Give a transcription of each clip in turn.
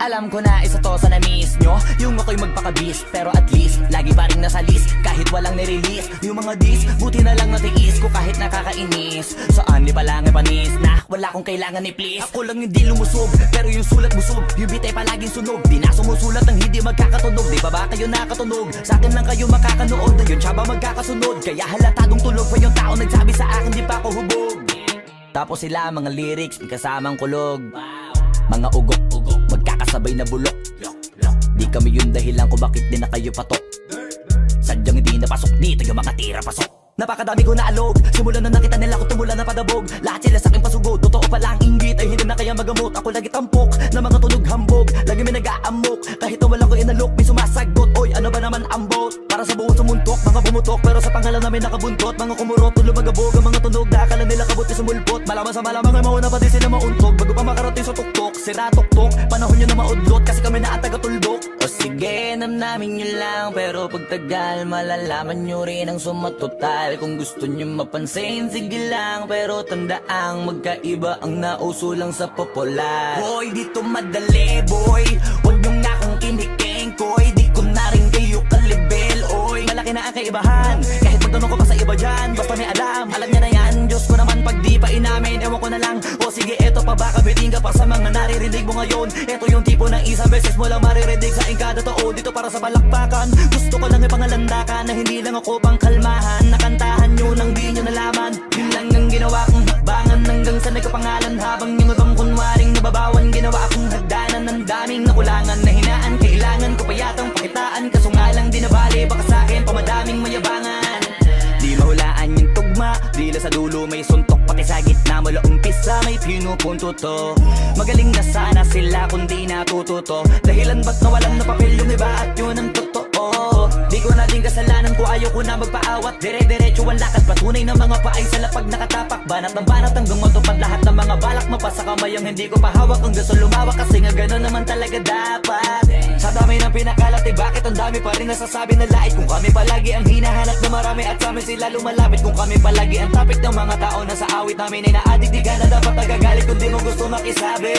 Alam ko na isa to sa na-miss nyo, yung ako'y magpakabis. Pero at least, lagi pa rin nasa list kahit walang nirelease. Yung mga dis, buti na lang natiis ko kahit nakakainis. Saan di pa lang panis na wala kong kailangan ni please. Ako lang hindi lumusog, pero yung sulat busog. Yung bitay palaging sunog, di na sumusulat ng hindi magkakatunog. Di ba ba kayo nakatunog? Sa akin lang kayo makakanood, na yun siya ba magkakasunod? Kaya halatadong tulog pa yung tao nagsabi sa akin di pa ako hubog. Tapos sila mga lyrics, may kasamang kulog. Mga ugok-ugok, magkakasabay na bulok. Di kami yung dahilan kung bakit di na kayo patok. Sadyang hindi napasok dito yung mga tira pasok. Napakadami ko na alog, simulan na nakita nila ko tumula na padabog. Lahat sila sa aking pasugod, totoo pala ang inggit ay hindi na kaya magamot. Ako lagi tampok, na mga tunog hambog. Lagi may nag-aamok, kahit na wala ko inalok. May sumasagot, oy ano ba naman ang bot? Para sa buong sumuntok, mga bumutok, pero sa pangalan namin nakabuntot. Mga kumurot, tulo magabog, ang mga tunog na akala nila kabuti sumulpot. Malaman sa malamang ay mauna pa din sila mauntog. Bago pa makarating sa tuktok, sira tuktok. Panahon nyo na maudlot, kasi kami na ang taga-tuldok. O sige, namnamin nyo lang, pero pagtagal malalaman nyo rin ang sumatotal. Kung gusto nyo mapansin, sige lang, pero tandaang magkaiba ang nauso lang sa popular. Boy, dito madali, boy, huwag nyo nga akong kiniking, koy. Di ko na rin kayo kalibel, oy. Malaki na ang kaibahan, kahit magtanong ko pa sa iba dyan. Basta may alam niya na yan. Diyos ko naman pag di pa inamin, ewan ko na lang. O sige, eto pa ba, kabiting ka pa sa mga naririnig mo ngayon. Eto yung tipo ng isang beses mo lang maririnig sa kada tao. Dito para sa balakbakan, gusto ko lang ipangalandakan na hindi lang ako pang kalmahan. Nakantahan nyo nang di nyo nalaman, yun lang ang ginawa kong hakbangan. Hanggang sa nagkapangalan, habang yung ibang kunwaring nababawan. Ginawa akong hagdanan ng daming nakulangan na hinaan. Kailangan ko pa yatang pakitaan, kaso nga lang di nabali. Baka sa akin pamadaming mayabangan. Di mahulaan yung tugma, dila sa dulo may suntok. Pati sa gitna mula umpisa may pinupunto to. Magaling na sana sila kung di natututo. Dahilan ba't nawalan na papel yung iba at yun ang totoo. Di ko na din kasalanan ko, ayaw ko na magpaawat. Dire-diretso ang lakad, patunay ng mga paay sa lapag nakatapak. Banat ng banat hanggang matupad lahat ng mga balak. Mapasa kamay ang hindi ko pahawak, ang gusto lumawak. Kasi nga gano'n naman talaga dapat. Sa dami ng pinakalat, eh bakit ang dami pa rin nasasabi na lait? Kung kami palagi ang hinahanap na marami at sa amin sila lumalapit. Kung kami palagi ang topic ng mga tao na sa awit namin ay na-addict. Di ka na dapat nagagalit kung di mo gusto makisabi.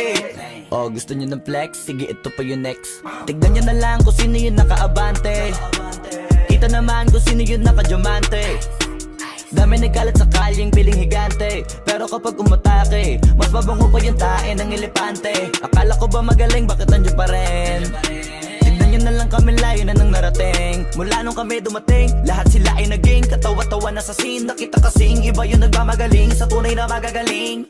Oh, gusto nyo ng flex? Sige, ito pa yung next. Tignan nyo na lang kung sino yung nakaabante. Kita naman kung sino yung nakadiamante. Dami nagkalat sa kalyeng piling higante, pero kapag umatake, mas mabango pa yung tae ng elepante. Akala ko ba magaling, bakit nandiyan pa rin? Tignan nyo na lang kami, layo na nang narating. Mula nung kami dumating, lahat sila ay naging katawa-tawa na sa scene. Nakita kasing iba yung nagmamagaling sa tunay na magagaling.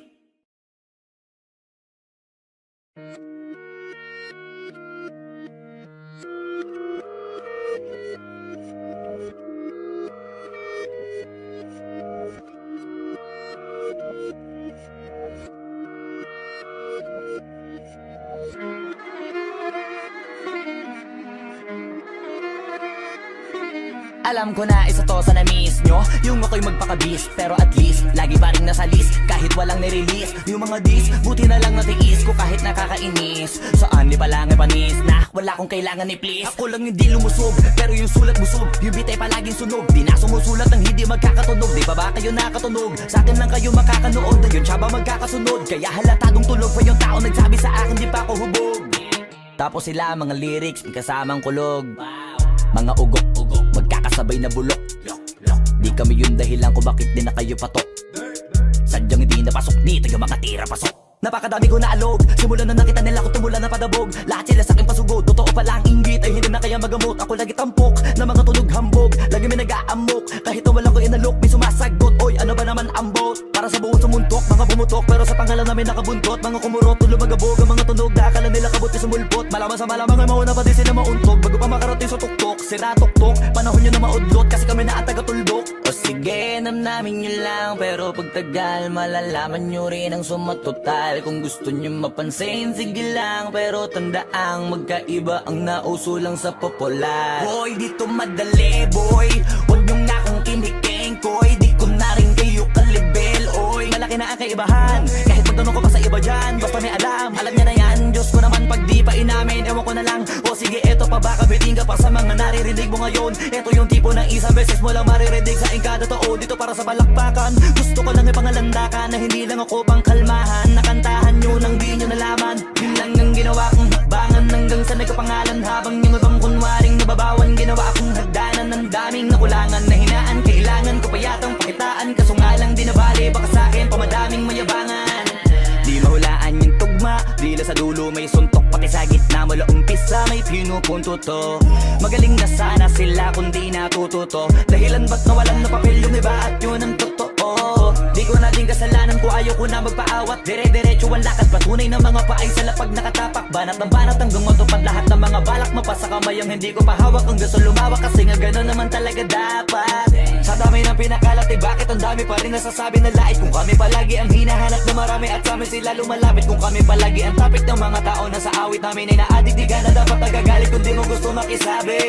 Alam ko na isa to sa na-miss nyo, yung ako'y magpakabis. Pero at least, lagi pa rin nasa list kahit walang nirelease. Yung mga dis, buti na lang natiis ko kahit nakakainis. Saan di pa lang panis na wala kong kailangan ni please. Ako lang hindi lumusog, pero yung sulat busog. Yung bitay palaging sunog, di na sumusulat ng hindi magkakatunog. Di ba ba kayo nakatunog? Sa akin lang kayo makakanood, na yun siya ba magkakasunod? Kaya halatadong tulog pa yung tao nagsabi sa akin di pa ako hubog. Tapos sila mga lyrics, may kasamang kulog. Mga ugok-ugok, magkakasabay na bulok. Di kami yung dahilan kung bakit di na kayo patok. Sadyang hindi napasok dito yung mga tira pasok. Napakadami ko na alog, simulan na nakita nila ko tumula na padabog. Lahat sila sa aking pasugod, totoo pala ang inggit ay hindi na kaya magamot. Ako lagi tampok, na mga tunog hambog. Lagi may nag-aamok, kahit na wala ko inalok. May sumasagot, oy ano ba naman ang bot? Para sa buong sumuntok, mga bumutok, pero sa pangalan namin nakabuntot. Mga kumurot, tulo magabog, ang mga tunog na akala nila kabuti sumulpot. Malaman sa malamang ay mauna pa din sila mauntog. Bago pa makarating sa tuktok, sira tuktok. Panahon nyo na maudlot, kasi kami na ang taga-tuldok. O sige, namnamin nyo lang, pero pagtagal malalaman nyo rin ang sumatotal. Kung gusto nyo mapansin, sige lang, pero tandaang magkaiba ang nauso lang sa popular. Boy, dito madali, boy, huwag nyo nga akong kiniking, koy. Di ko na rin kayo kalibel. kaibahan. Kahit magtanong ko pa sa iba dyan, basta may alam niya na yan. Diyos ko naman pag di pa inamin, ewan ko na lang. O sige eto pa baka biting ka pa sa mga naririnig mo ngayon. Eto yung tipo ng isang beses mo lang maririnig sa kada tao dito para sa balakbakan. Gusto ko lang ipangalandakan na hindi lang ako pang kalmahan. Nakantahan nyo nang di nyo nalaman. Yun lang ang ginawa kong hakbangan hanggang sa nagkapangalan. Habang yung ibang kunwaring nababawan, ginawa akong hagdanan ng daming nakulangan na hinaan. Kailangan ko pa yatang pakitaan, kaso nga lang di nabali. Baka sa'kin pamadaming mayabangan. Di mahulaan yung tugma, dila sa dulo may suntok. Pati sa gitna mula umpisa may pinupunto to. Magaling na sana sila kung di natututo. Dahilan ba't nawalan na papel yung iba at yun ang totoo. Di ko na din kasalanan ko, ayaw ko na magpaawat. Dire-diretso ang lakad, patunay ng mga paay sa lapag nakatapak. Banat ng banat hanggang matupad lahat ng mga balak. Mapasa kamay ang hindi ko pahawak, ang gusto lumawak. Kasi nga gano'n naman talaga dapat. Sa dami ng pinakalat, eh bakit ang dami pa rin nasasabi na lait? Kung kami palagi ang hinahanap na marami at sa amin sila lumalapit. Kung kami palagi ang topic ng mga tao na sa awit namin ay na-addict. Di ka na dapat nagagalit kung di mo gusto makisabi.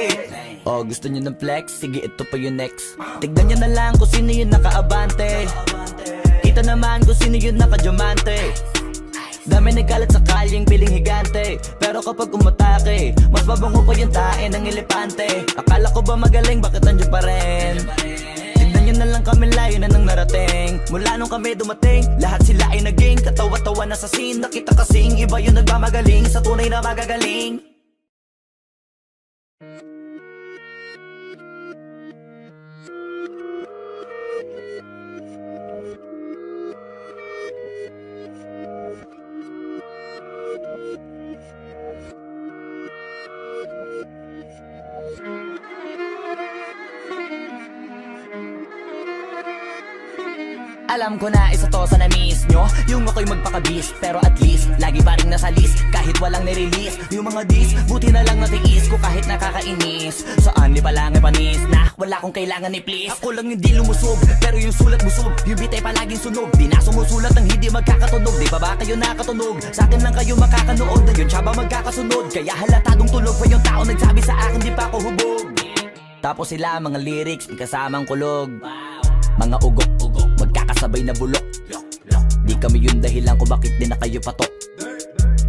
Oh, gusto nyo ng flex? Sige, ito pa yung next. Tignan nyo na lang kung sino yung nakaabante. Kita naman kung sino yung nakadiamante. Dami nagkalat sa kalyeng piling higante. Pero kapag umatake, mas mabango pa yung tae ng elepante. Akala ko ba magaling, bakit nandiyan pa rin? Tignan nyo na lang kami, layo na nang narating. Mula nung kami dumating, lahat sila ay naging katawa-tawa na sa scene. Nakita kasing iba yung nagmamagaling sa tunay na magagaling. Alam ko na isa to sa na-miss nyo, yung ako'y magpakabis. Pero at least, lagi pa rin nasa list. Kahit walang nirelease, yung mga dis, buti na lang natiis ko kahit nakakainis. Saan di pa lang panis na wala kong kailangan ni please. Ako lang hindi lumusog, pero yung sulat busog. Yung beat ay palaging sunog, di na sumusulat ng hindi magkakatunog. Di ba ba kayo nakatunog? Sa akin lang kayo makakanood, na yun siya ba magkakasunod? Kaya halatadong tulog pa yung tao nagsabi sa akin di pa ako hubog. Tapos sila mga lyrics, may kasamang kulog. Mga ugok-ugok, magkakasabay na bulok. Di kami yung dahilan kung bakit di na kayo patok.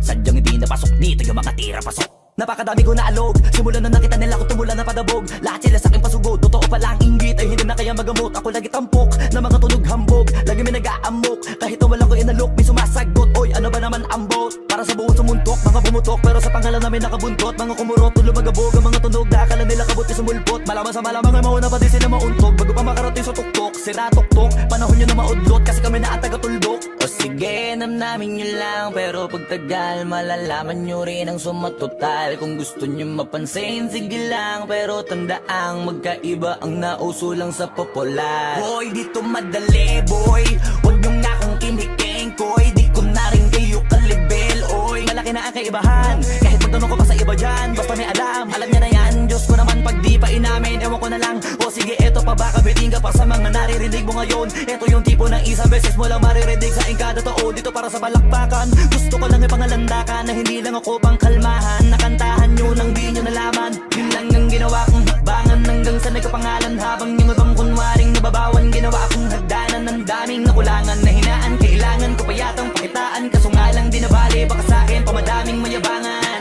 Sadyang hindi napasok dito yung mga tira pasok. Napakadami ko na alog, simula na nakita nila ko tumula na padabog. Lahat sila sa akin pasugod, totoo pala ang inggit ay hindi na kaya magamot. Ako lagi tampok, na mga tunog hambog. Lagi may nag-aamok, kahit na wala ko inalok. May sumasagot, oy ano ba naman ang bot? Para sa buong sumuntok, mga bumutok. Pero sa pangalan namin nakabuntot. Mga kumurot, tulo magabog, ang mga tunog. Akala nila kabut sumulpot. Malaman sa malamang ay mauna pa din sila mauntog. Bago pa makarating sa tuktok, sira tuktok. Panahon nyo na maudlot, kasi kami na ang taga-tuldok. O sige, namnamin nyo lang, pero pagtagal malalaman nyo rin ang sumatotal. Kung gusto nyo mapansin, sige lang, pero tandaang magkaiba ang nauso lang sa popular. Boy, dito madali, boy. Huwag nyo nga akong kiniking, koy. Di ko na rin kayo kalibel, oy. Malaki na ang kaibahan, kahit magtanong ko pa sa iba dyan. Basta may alam niya na yan. Diyos ko naman pag di pa inamin, ewan ko na lang. O sige, eto pa baka biting ka pa sa mga naririnig mo ngayon. Eto yung tipo ng isang beses mo lang maririnig sa kada tao dito para sa balakbakan. Gusto ko lang ipangalandakan na hindi lang ako pang kalmahan. Nakantahan nyo nang di nyo nalaman. Yun lang ang ginawa kong hakbangan hanggang sa nagkapangalan. Habang yung ibang kunwaring nababawan, ginawa akong hagdanan ng daming nakulangan na hinaan. Kailangan ko pa yatang pakitaan, kaso nga lang di nabali. Baka sa'kin pamadaming mayabangan.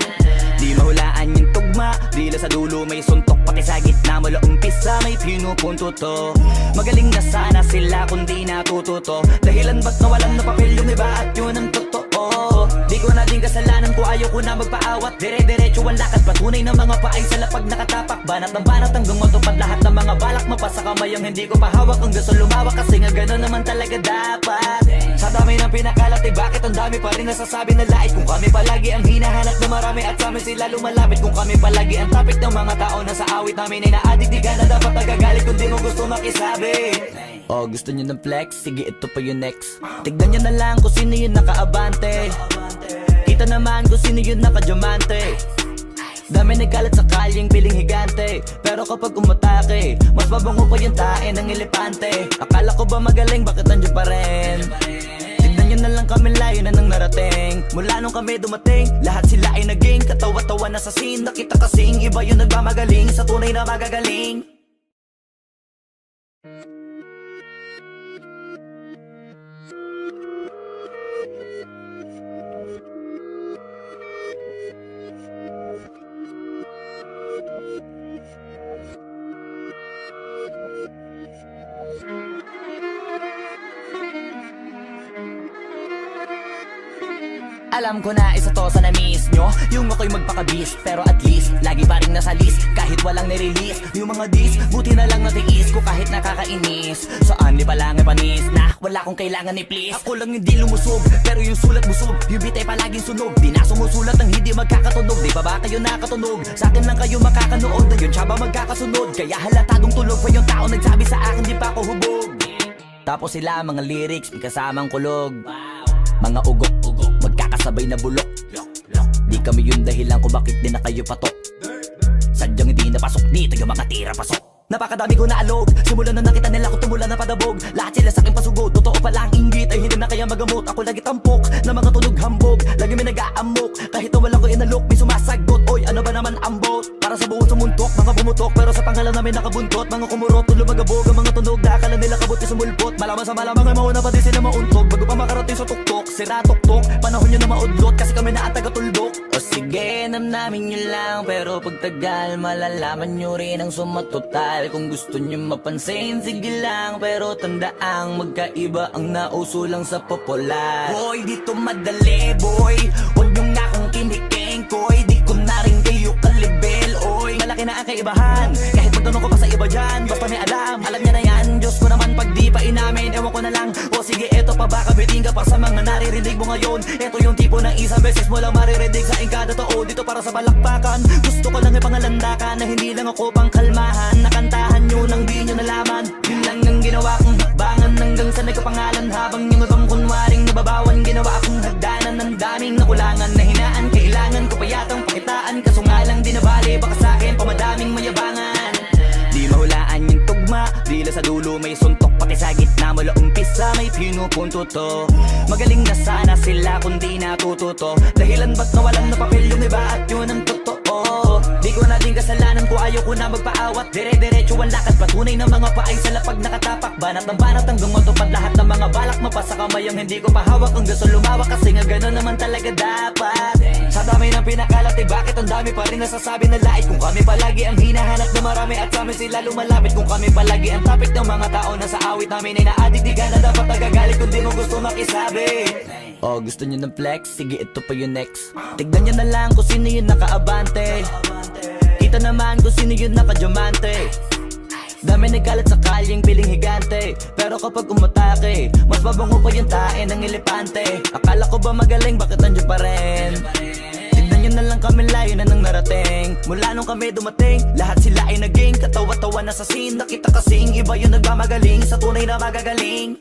Di mahulaan yung tugma, dila sa dulo may suntok. Pati sa gitna mula umpisa may pinupunto to. Magaling na sana sila kung di natututo. Dahilan ba't nawalan na papel yung iba at yun ang totoo. Di ko na din kasalanan ko, ayaw ko na magpaawat. Dire-diretso ang lakad, patunay ng mga paay sa lapag nakatapak. Banat ng banat hanggang matupad lahat ng mga balak. Mapasa kamay ang hindi ko pahawak, ang gusto lumawak. Kasi nga gano'n naman talaga dapat. Sa dami ng pinakalat, eh bakit ang dami pa rin nasasabi na lait? Kung kami palagi ang hinahanap na marami at sa amin sila lumalapit. Kung kami palagi ang topic ng mga tao na sa awit namin ay na-addict. Di ka na dapat nagagalit kung di mo gusto makisabi. Oh, gusto nyo ng flex? Sige, ito pa yung next. Tignan nyo na lang kung sino yung nakaabante. Kita naman kung sino yung nakadiamante. Dami nagkalat sa kalyeng piling higante. Pero kapag umatake, mas mabango pa yung tae ng elepante. Akala ko ba magaling, bakit nandiyan pa rin? Tignan nyo na lang kami, layo na nang narating. Mula nung kami dumating, lahat sila ay naging katawa-tawa na sa scene. Nakita kasing iba yung nagmamagaling sa tunay na magagaling. Alam ko na isa to sa na-miss nyo, yung ako'y magpakabis, pero at least lagi pa rin nasa list, kahit walang nirelease. Yung mga dis, buti na lang natiis ko kahit nakakainis. Saan di palang panis na wala kong kailangan ni please. Ako lang hindi lumusog, pero yung sulat busog. Yung bitay palaging sunog, di na sumusulat ng hindi magkakatunog. Di ba ba kayo nakatunog? Sa akin lang kayo makakanood, na yun siya ba magkakasunod? Kaya halatadong tulog pa yung tao nagsabi sa akin di pa ako hubog. Tapos sila mga lyrics, may kasamang kulog. Mga ugok-ugok, magkakasabay na bulok. Di kami yung dahilan kung bakit di na kayo patok. Sadyang hindi napasok, di tayo makatira pasok. Napakadami ko na alog, simulan na nakita nila ko tumula na padabog. Lahat sila sa akin pasugod, totoo pala ang inggit ay hindi na kaya magamot. Ako lagi tampok, na mga tunog hambog. Lagi may nag-aamok, kahit na wala ko inalok. May sumasagot, oy ano ba naman ang bot? Para sa buong sumuntok, mga bumutok, pero sa pangalan namin nakabuntot. Mga kumurot, tulo magabog, ang mga tunog na akala nila kabuti sumulpot. Malaman sa malamang ay mauna pa din sila mauntog. Bago pa makarating sa tuktok, sira tuktok. Panahon nyo na maudlot, kasi kami na ang taga-tuldok. O sige, namnamin nyo lang, pero pagtagal malalaman nyo rin ang sumatotal. Kung gusto nyo mapansin, sige lang, pero tandaang magkaiba ang nauso lang sa popular. Boy, dito madali, boy, huwag nyo nga akong kiniking, koy. Di ko na rin kayo kalibel, oy. Malaki na ang kaibahan, kahit magtanong ko pa sa iba dyan. Basta may alam niya na yan. Diyos ko naman pag di pa inamin, ewan ko na lang. O sige, eto pa ba, kabiting ka pa sa mga naririnig mo ngayon. Eto yung tipo ng isang beses mo lang maririnig sa kada tao. Dito para sa balakpakan, gusto ko lang ipangalandakan na hindi lang ako pang kalmahan. Nakantahan nyo nang di nyo nalaman, yun lang ang ginawa kong hakbangan. Hanggang sa nagkapangalan, habang yung ibang kunwaring nababawan. Ginawa akong hagdanan ng daming nakulangan na hinaan. Kailangan ko pa yatang pakitaan, kaso nga lang di nabali. Baka sa akin pamadaming mayabangan. Di mahulaan yung tugma, dila sa dulo may suntok. Pati sa gitna mula umpisa may pinupunto to. Magaling na sana sila kung di natututo. Dahilan ba't nawalan na papel yung iba at yun ang totoo. Di ko na din kasalanan ko, ayaw ko na magpaawat. Dire-diretso ang lakad, patunay ng mga paay sa lapag nakatapak. Banat ng banat hanggang matupad lahat ng mga balak. Mapasa kamay ang hindi ko pahawak, ang gusto lumawak. Kasi nga gano'n naman talaga dapat. Sa dami ng pinakalat, eh bakit ang dami pa rin nasasabi na lait? Kung kami palagi ang hinahanap na marami at sa amin sila lumalapit. Kung kami palagi ang topic ng mga tao na sa awit namin ay na-addict. Di ka na dapat nagagalit kung di mo gusto makisabi. Oh, gusto nyo ng flex? Sige, ito pa yung next. Tignan nyo na lang kung sino yung nakaabante. Kita naman kung sino yung nakadiamante. Dami nagkalat sa kalyeng piling higante, pero kapag umatake, mas mabango pa yung tae ng elepante. Akala ko ba magaling, bakit nandiyan pa rin? Tignan nyo na lang kami, layo na nang narating. Mula nung kami dumating, lahat sila ay naging katawa-tawa na sa scene. Nakita kasing iba yung nagmamagaling sa tunay na magagaling.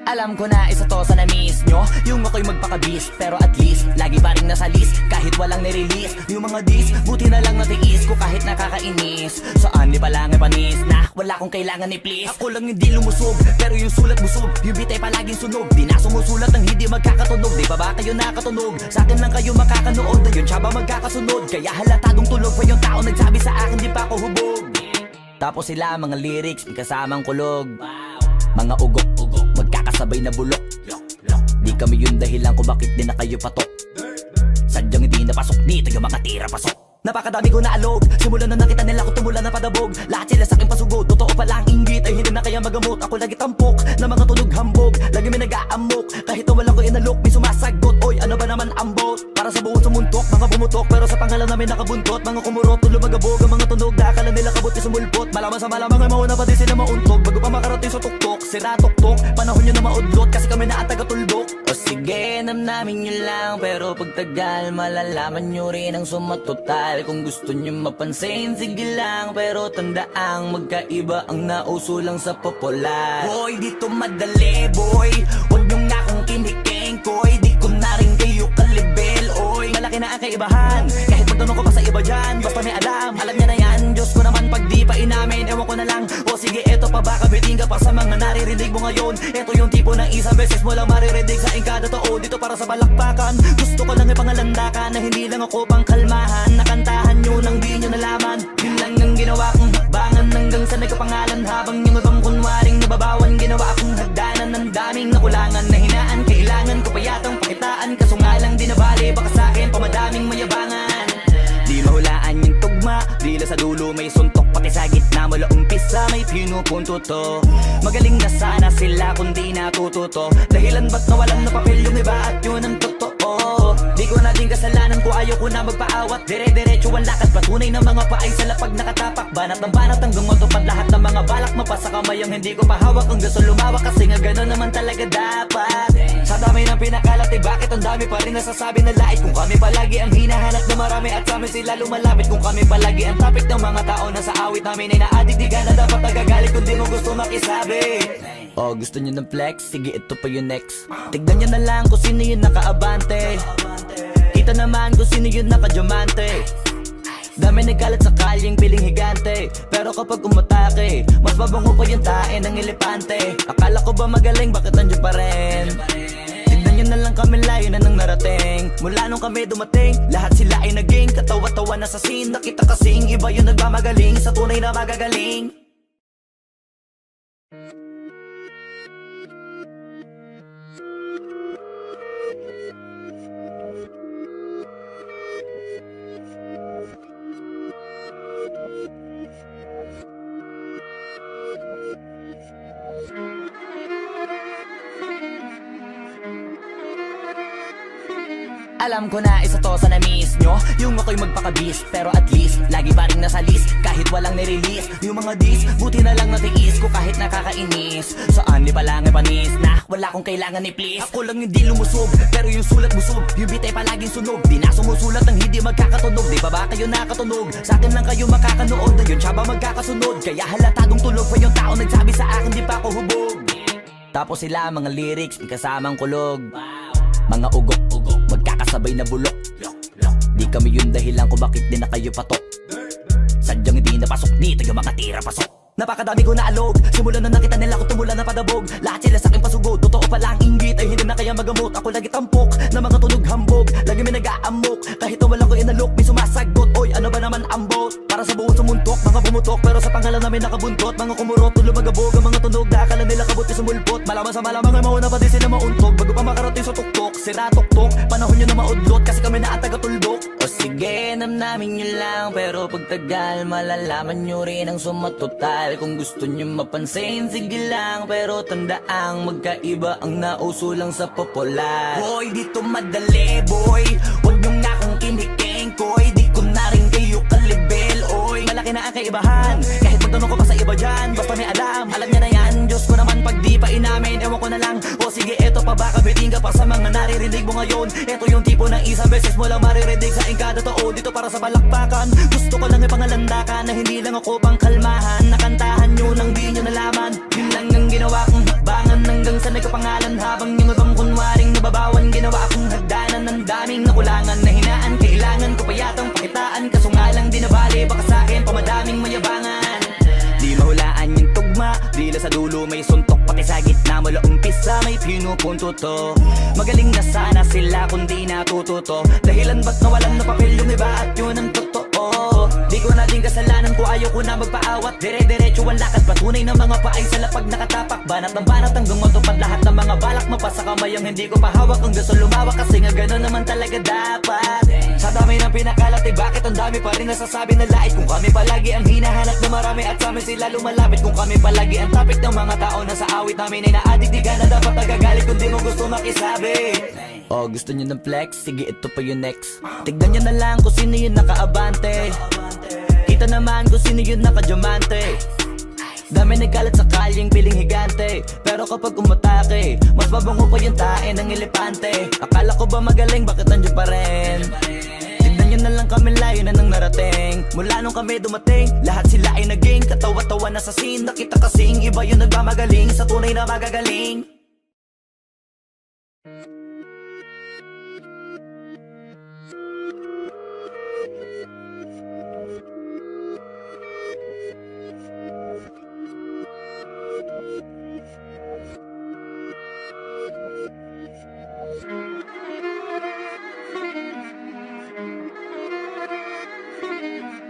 Alam ko na isa to sa na-miss nyo, yung ako'y magpakabis, pero at least lagi pa rin nasa list, kahit walang nirelease. Yung mga dis, buti na lang natiis ko kahit nakakainis. Saan di palang panis na wala kong kailangan ni please. Ako lang hindi lumusog, pero yung sulat busog. Yung bitay palaging sunog, di na sumusulat ng hindi magkakatunog. Di ba ba kayo nakatunog? Sa akin lang kayo makakanood, na yun siya ba magkakasunod? Kaya halatadong tulog pa yung tao nagsabi sa akin di pa ako hubog. Tapos sila mga lyrics, may kasamang kulog. Mga ugok-ugok, magkakasabay na bulok. Di kami yung dahilan kung bakit di na kayo patok. Sadyang hindi napasok, di tayo makatira pasok. Napakadami ko na alog, simulan na nakita nila ko tumula na padabog. Lahat sila sa akin pasugod, totoo pala ang inggit ay hindi na kaya magamot. Ako lagi tampok, na mga tunog hambog. Lagi may nag-aamok, kahit na wala ko inalok. May sumasagot, oy ano ba naman ang bot? Para sa buong sumuntok, mga bumutok, pero sa pangalan namin nakabuntot. Mga kumurot, tulo magabog, ang mga tunog na akala nila kabuti sumulpot. Malaman sa malamang ay mauna pa din sila mauntog. Bago pa makarating sa tuktok, sira tuktok. Panahon nyo na maudlot, kasi kami na ang taga-tuldok. O sige, namnamin nyo lang, pero pagtagal malalaman nyo rin ang sumatotal. Kung gusto nyo mapansin, sige lang, pero tandaang magkaiba ang nauso lang sa popular. Boy, dito madali, boy, huwag nyo nga akong kiniking, koy. Di ko na rin kayo kalibel, oy. Malaki na ang kaibahan, kahit magtanong ko pa sa iba dyan. Basta may alam niya na yan. Diyos ko naman pag di pa inamin, ewan ko na lang. O sige, eto pa ba, kabiting ka pa sa mga naririnig mo ngayon. Eto yung tipo ng isang beses mo lang maririnig sa kada tao. Dito para sa balakpakan, gusto ko lang ipangalandakan na hindi lang ako pang kalmahan. Nakantahan nyo nang di nyo nalaman, yun lang ang ginawa kong hakbangan. Hanggang sa nagkapangalan, Dila sa dulo may suntok, pati sa gitna mula umpisa may pinupunto to. Magaling na sana sila kundi natututo. Dahilan ba't nawalan na papel yung iba at yun ang totoo. Di ko na din kasalanan ko, ayaw ko na magpaawat. Dire-diretso ang lakad, patunay ng mga paay sa lapag nakatapak. Banat ng banat hanggang matupad lahat ng mga balak. Mapasa kamay ang hindi ko pahawak, ang gusto lumawak kasi nga gano'n naman talaga dapat. Sa dami ng pinakalat bakit ang dami pa rin nasasabi na lait. Kung kami palagi ang hinahanap na marami at sa amin sila lumalapit. Kung kami palagi ang topic ng mga tao na sa awit namin ay na-addict, di ka na dapat nagagalit kung di mo gusto makisabi. Oh, gusto nyo ng flex? Sige, ito pa yung next. Tignan nyo na lang kung sino yung nakaabante. Kita naman kung sino yung nakadiamante. Dami nagkalat sa kalyeng piling higante, pero kapag umatake, mas mabango pa yung tae ng elepante. Akala ko ba magaling, bakit nandiyan pa rin? Tignan nyo na lang kami, layo na nang narating. Mula nung kami dumating, lahat sila ay naging katawa-tawa na sa scene. Nakita kasing iba yung nagmamagaling sa tunay na magagaling. Alam ko na isa to sa na-miss nyo, yung ako'y magpakabis, pero at least lagi pa rin nasa list, kahit walang nirelease. Yung mga dis, buti na lang natiis ko kahit nakakainis. Saan ni palang panis na wala kong kailangan ni please. Ako lang hindi lumusog, pero yung sulat busog. Yung beat ay palaging sunog, di na sumusulat ng hindi magkakatunog. Di ba ba kayo nakatunog? Sa akin lang kayo makakanood, ayun siya ba magkakasunod? Kaya halatadong tulog pa yung tao nagsabi sa akin di pa ako hubog. Tapos sila mga lyrics, may kasamang kulog. Mga ugok-ugok, magkakasabay na bulok. Di kami yung dahilan kung bakit di na kayo patok. Sadyang hindi napasok dito yung mga tira pasok. Napakadami ko na alog, simula na nakita nila ko tumula na padabog. Lahat sila sa akin pasugod, totoo pala ang inggit ay hindi na kaya magamot. Ako lagi tampok, na mga tunog hambog. Lagi may nag-aamok, kahit na wala ko inalok. May sumasagot, oy ano ba naman ang bot? Para sa buong sumuntok, mga bumutok, pero sa pangalan namin nakabuntot. Mga kumurot, tulo magabog, ang mga tunog na akala nila kabut yung sumulpot. Malaman sa malamang ay mauna pa din sila mauntog. Bago pa makarating sa tuktok, sira tuktok. Panahon nyo na maudlot, kasi kami na ang taga-tuldok. O sige, namnamin nyo lang, pero pagtagal malalaman nyo rin ang sumatotal. Kung gusto nyo mapansin, sige lang, pero tandaang magkaiba ang nauso lang sa popular. Boy, dito madali, boy, huwag nyo nga akong kiniking, koy. Di ko na rin kayo kalibel, oy. Malaki na ang kaibahan, kahit magtanong ko pa sa iba dyan. Basta may alam niya na yan. Diyos ko naman pag di pa inamin, ewan ko na lang. O sige, eto pa baka biting ka pa sa mga naririnig mo ngayon. Eto yung tipo ng isang beses mo lang maririnig sa ingkada tao. Dito para sa balakbakan, gusto ko lang ipangalandakan na hindi lang ako pang kalmahan. Nakantahan nyo nang di nyo nalaman, yun lang ang ginawa kong hakbangan. Hanggang sa nagkapangalan habang yung ibang kunwaring nababawan. Ginawa akong hagdanan ng daming nakulangan na hinaan. Kailangan ko pa yatang pakitaan, kaso nga lang di nabali. Baka sa akin pamadaming mayabangan. Di mahulaan yung tugma, dila sa dulo may suntok, pati sa gitna mula umpisa may pinupunto to. Magaling na sana sila kundi natututo. Dahilan ba't nawalan na papel yung iba at yun ang totoo. Di ko na din kasalanan ko, ayaw ko na magpaawat. Dire-diretso ang lakad, patunay ng mga paay sa lapag nakatapak. Banat ng banat hanggang matupad lahat ng mga balak. Mapasa kamay ang hindi ko pahawak, ang gusto lumawak kasi nga gano'n naman talaga dapat. Sa dami ng pinakalat bakit ang dami pa rin nasasabi na lait. Kung kami palagi ang hinahanap na marami at sa amin sila lumalapit. Kung kami palagi ang topic ng mga tao na sa awit namin ay na-addict, di ka na dapat nagagalit kung di mo gusto makisabi. Oh, gusto nyo ng flex? Sige, ito pa yung next. Tignan nyo na lang kung sino yung nakaabante. Kita naman kung sino yung nakadiamante. Dami nagkalat sa kalyeng piling higante, pero kapag umatake, mas mabango pa yung tae ng elepante. Akala ko ba magaling, bakit nandiyan pa rin? Tignan nyo na lang kami, layo na nang narating. Mula nung kami dumating, lahat sila ay naging katawa-tawa na sa scene. Nakita kasing iba yung nagmamagaling sa tunay na magagaling.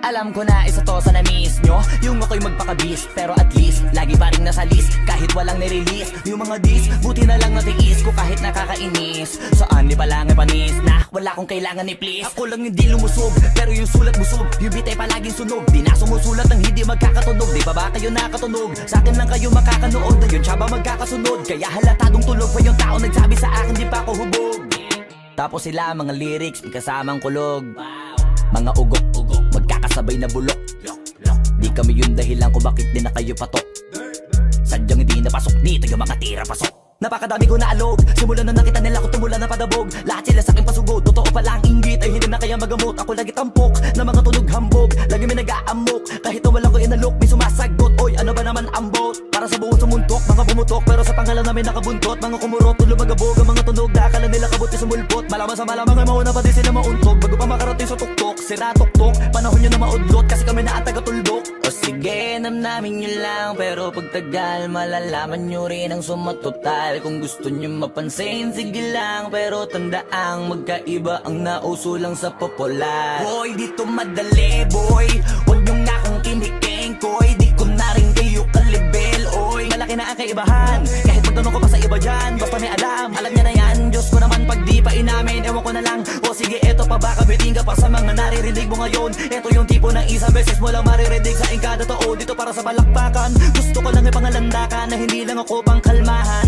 Alam ko na isa to sa na-miss nyo, yung ako'y magpakabis. Pero at least, lagi pa rin nasa list kahit walang nirelease. Yung mga dis, buti na lang natiis ko kahit nakakainis. Saan di pa lang panis na wala kong kailangan ni please. Ako lang hindi lumusog, pero yung sulat busog. Yung bitay palaging sunog, di na sumusulat ng hindi magkakatunog. Di ba ba kayo nakatunog? Sa akin lang kayo makakanood, na yun siya ba magkakasunod? Kaya halatadong tulog pa yung tao nagsabi sa akin di pa ako hubog. Tapos sila mga lyrics, may kasamang kulog. Mga ugok-ugok, magkakasabay na bulok. Di kami yung dahilan kung bakit di na kayo patok. Sadyang hindi napasok dito yung mga tira pasok. Napakadami ko na alog, simulan na nakita nila ko tumula na padabog. Lahat sila sa akin pasugod, totoo pala ang inggit ay hindi na kaya magamot. Ako lagi tampok, na mga tunog hambog. Lagi may nag-aamok, kahit na walang ko inalok. May sumasagot, oy ano ba naman ang bot? Para sa buong sumuntok, mga bumutok, pero sa pangalan namin nakabuntot. Mga kumurot, tulo magabog, ang mga tunog na akala nila kabuti sumulpot. Malaman sa malamang ay mauna pa din sila mauntog. Bago pa makarating sa tuktok, sira tuktok. Panahon nyo na maudlot, kasi kami na ang taga-tuldok. O sige, namnamin nyo lang, pero pagtagal malalaman nyo rin ang sumatotal. Kung gusto nyo mapansin, sige lang, pero tandaang magkaiba ang nauso lang sa popular. Boy, dito madali, boy, huwag nyo nga akong kiniking, koy. Di ko na rin kayo kalibel, oy. Malaki na ang kaibahan, kahit magtanong ko pa sa iba dyan. Basta may alam niya na yan. Diyos ko naman pag di pa inamin, ewan ko na lang. O sige, eto pa ba, kabiting ka pa sa mga naririnig mo ngayon. Eto yung tipo ng isang beses mo lang maririnig sa kada tao. Dito para sa balakbakan, gusto ko lang ipangalandakan na hindi lang ako pang kalmahan.